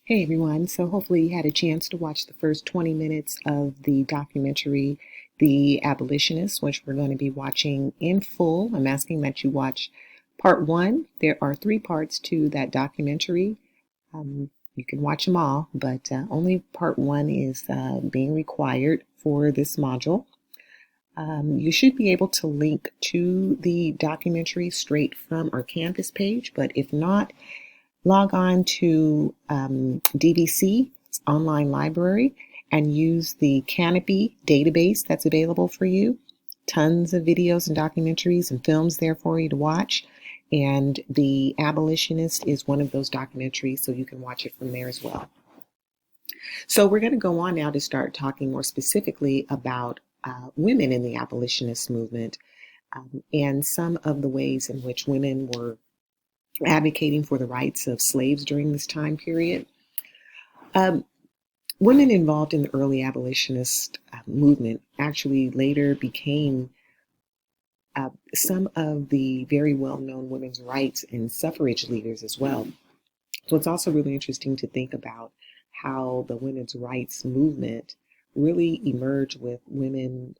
Hey everyone, so hopefully you had a chance to watch the first 20 minutes of the documentary, The Abolitionist, which we're going to be watching in full. I'm asking that you watch part one. There are three parts to that documentary. You can watch them all, but only part one is being required for this module. You should be able to link to the documentary straight from our Canvas page, but if not, log on to DVC, online library, and use the Canopy database that's available for you. Tons of videos and documentaries and films there for you to watch. And The Abolitionist is one of those documentaries, so you can watch it from there as well. So we're going to go on now to start talking more specifically about women in the abolitionist movement and some of the ways in which women were advocating for the rights of slaves during this time period. Women involved in the early abolitionist movement actually later became some of the very well-known women's rights and suffrage leaders as well. So it's also really interesting to think about how the women's rights movement really emerged with women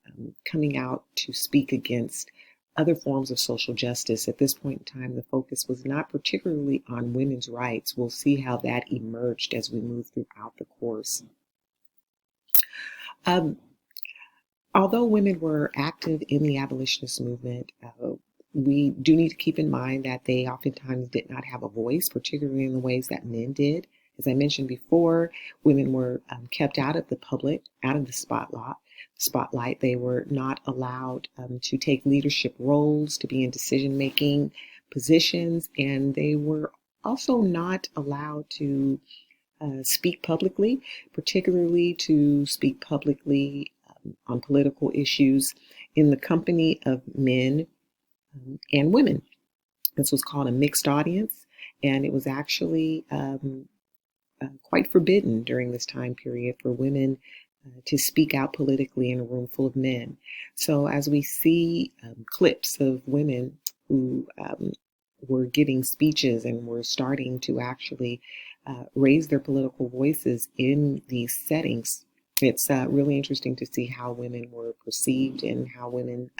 coming out to speak against other forms of social justice. At this point in time, the focus was not particularly on women's rights. We'll see how that emerged as we move throughout the course. Although women were active in the abolitionist movement, we do need to keep in mind that they oftentimes did not have a voice, particularly in the ways that men did. As I mentioned before, women were kept out of the public, out of the spotlight. They were not allowed to take leadership roles, to be in decision-making positions, and they were also not allowed to speak publicly, particularly to speak publicly on political issues in the company of men and women. This was called a mixed audience, and it was actually quite forbidden during this time period for women to speak out politically in a room full of men. So as we see clips of women who were giving speeches and were starting to actually raise their political voices in these settings, it's really interesting to see how women were perceived and how women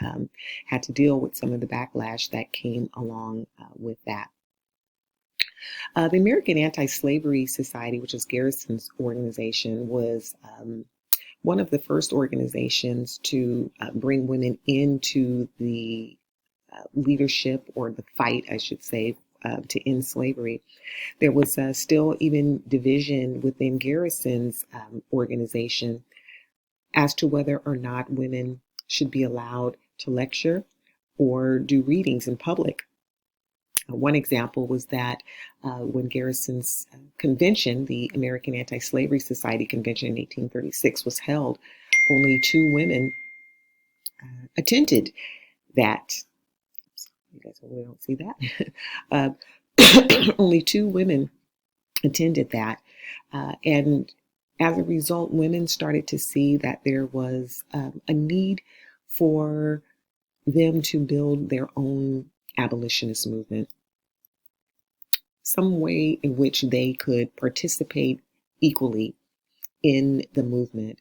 had to deal with some of the backlash that came along with that. The American Anti-Slavery Society, which is Garrison's organization, was one of the first organizations to bring women into the leadership, or the fight, I should say, to end slavery. There was still even division within Garrison's organization as to whether or not women should be allowed to lecture or do readings in public. One example was that when Garrison's convention, the American Anti-Slavery Society convention in 1836 was held, only two women attended that. You guys really don't see that. Only two women attended that. And as a result, women started to see that there was a need for them to build their own abolitionist movement, some way in which they could participate equally in the movement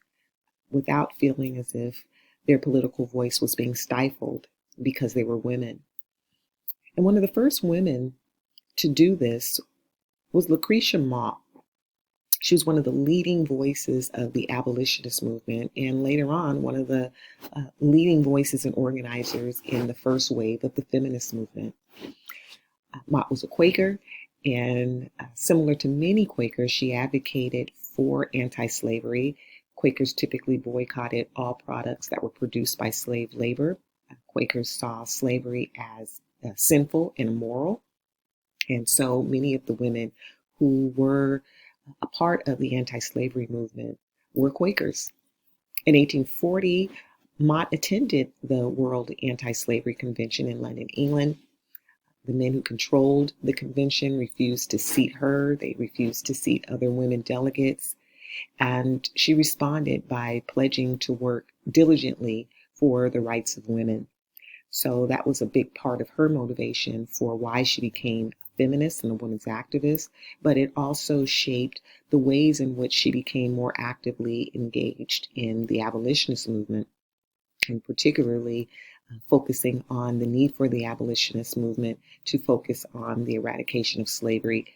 without feeling as if their political voice was being stifled because they were women. And one of the first women to do this was Lucretia Mott. She was one of the leading voices of the abolitionist movement, and later on, one of the leading voices and organizers in the first wave of the feminist movement. Mott was a Quaker, and similar to many Quakers, she advocated for anti-slavery. Quakers typically boycotted all products that were produced by slave labor. Quakers saw slavery as sinful and immoral. And so many of the women who were a part of the anti-slavery movement were Quakers. In 1840, Mott attended the World Anti-Slavery Convention in London, England. The men who controlled the convention refused to seat her. They refused to seat other women delegates. And she responded by pledging to work diligently for the rights of women. So that was a big part of her motivation for why she became a feminist and a women's activist, but it also shaped the ways in which she became more actively engaged in the abolitionist movement, and particularly focusing on the need for the abolitionist movement to focus on the eradication of slavery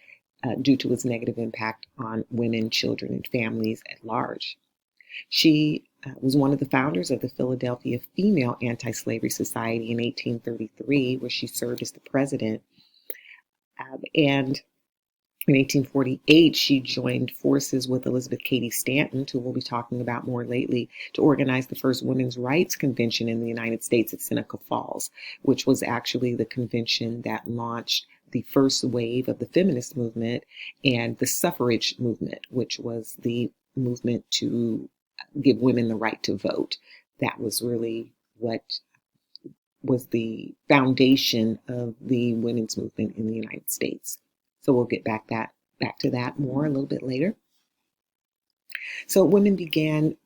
due to its negative impact on women, children, and families at large. She was one of the founders of the Philadelphia Female Anti-Slavery Society in 1833, where she served as the president. And in 1848, she joined forces with Elizabeth Cady Stanton, who we'll be talking about more lately, to organize the first women's rights convention in the United States at Seneca Falls, which was actually the convention that launched the first wave of the feminist movement and the suffrage movement, which was the movement to give women the right to vote. That was really what was the foundation of the women's movement in the United States. So we'll get back to that more a little bit later. So women began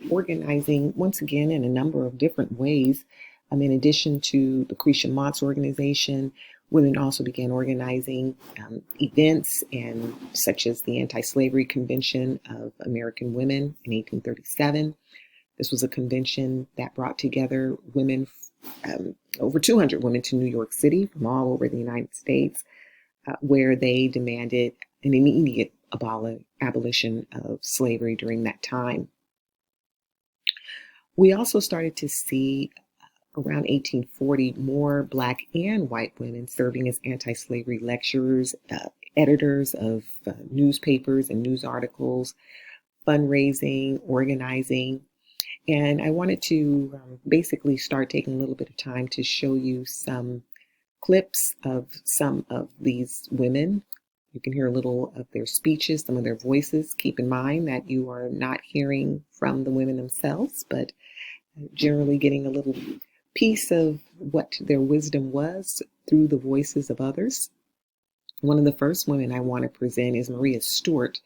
organizing once again in a number of different ways. In addition to the Lucretia Mott's organization, women also began organizing events and such as the Anti-Slavery Convention of American Women in 1837. This was a convention that brought together women, over 200 women, to New York City from all over the United States, where they demanded an immediate abolition of slavery during that time. We also started to see around 1840 more Black and white women serving as anti-slavery lecturers, editors of newspapers and news articles, fundraising, organizing. And I wanted to basically start taking a little bit of time to show you some clips of some of these women. You can hear a little of their speeches, some of their voices. Keep in mind that you are not hearing from the women themselves, but generally getting a little piece of what their wisdom was through the voices of others. One of the first women I want to present is Maria Stewart.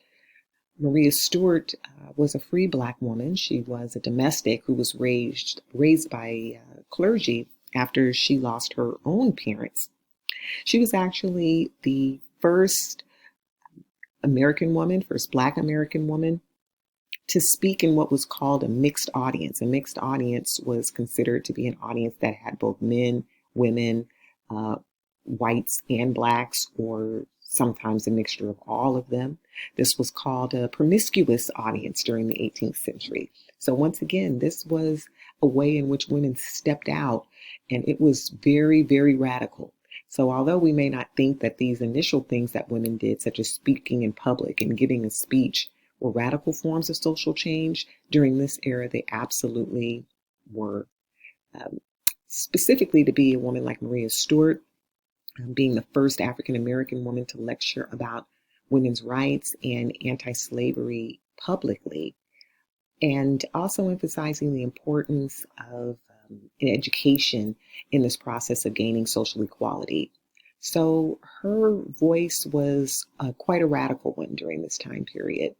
Maria Stewart was a free Black woman. She was a domestic who was raised by clergy after she lost her own parents. She was actually the first first Black American woman to speak in what was called a mixed audience. A mixed audience was considered to be an audience that had both men, women, whites, and Blacks, or sometimes a mixture of all of them. This was called a promiscuous audience during the 18th century. So once again, this was a way in which women stepped out, and it was very, very radical. So although we may not think that these initial things that women did, such as speaking in public and giving a speech, were radical forms of social change, during this era, they absolutely were. Specifically, to be a woman like Maria Stewart, being the first African American woman to lecture about women's rights and anti-slavery publicly, and also emphasizing the importance of education in this process of gaining social equality. So her voice was quite a radical one during this time period.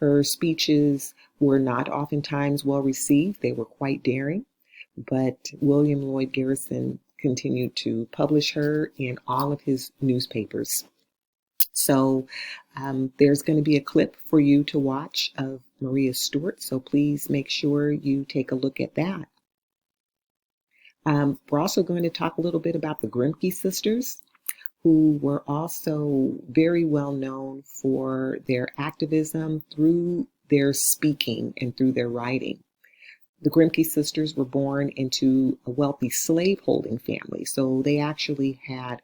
Her speeches were not oftentimes well received. They were quite daring, but William Lloyd Garrison continued to publish her in all of his newspapers. So there's going to be a clip for you to watch of Maria Stewart, so please make sure you take a look at that. We're also going to talk a little bit about the Grimke sisters, who were also very well known for their activism through their speaking and through their writing. The Grimke sisters were born into a wealthy slaveholding family, so they actually had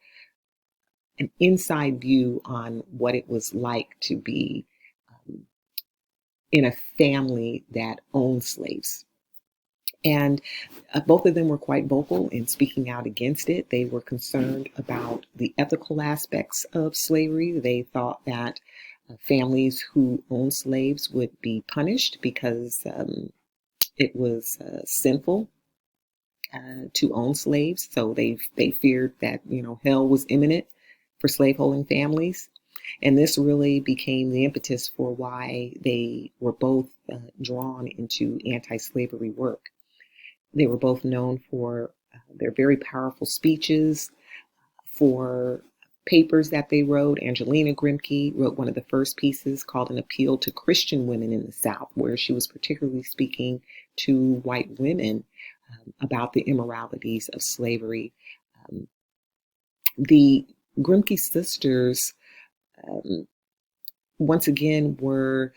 an inside view on what it was like to be in a family that owned slaves. And both of them were quite vocal in speaking out against it. They were concerned about the ethical aspects of slavery. They thought that families who owned slaves would be punished because it was sinful to own slaves. So they feared that, hell was imminent for slaveholding families. And this really became the impetus for why they were both drawn into anti-slavery work. They were both known for their very powerful speeches, for papers that they wrote. Angelina Grimke wrote one of the first pieces called An Appeal to Christian Women in the South, where she was particularly speaking to white women about the immoralities of slavery. Um, the Grimke sisters, um, once again, were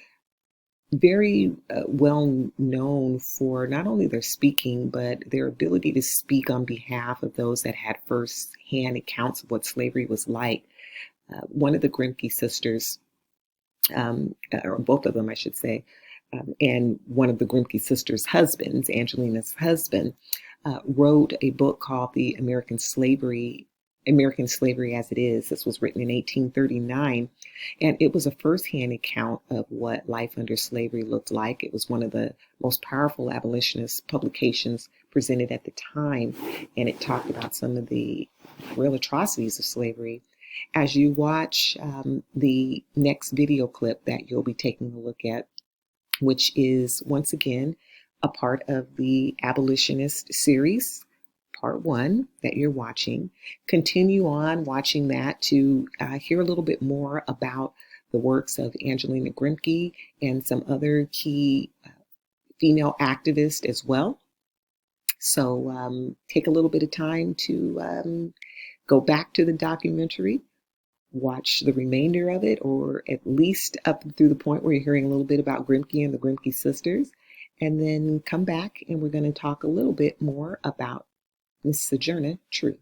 very well known for not only their speaking, but their ability to speak on behalf of those that had first-hand accounts of what slavery was like. One of the Grimke sisters, or both of them, I should say, and one of the Grimke sisters' husbands, Angelina's husband, wrote a book called The American Slavery as It Is. This was written in 1839, and it was a firsthand account of what life under slavery looked like. It was one of the most powerful abolitionist publications presented at the time, and it talked about some of the real atrocities of slavery. As you watch the next video clip that you'll be taking a look at, which is once again a part of the Abolitionist series, part one that you're watching. Continue on watching that to hear a little bit more about the works of Angelina Grimke and some other key female activists as well. So take a little bit of time to go back to the documentary, watch the remainder of it, or at least up through the point where you're hearing a little bit about Grimke and the Grimke sisters, and then come back and we're going to talk a little bit more about Miss Sojourner Truth.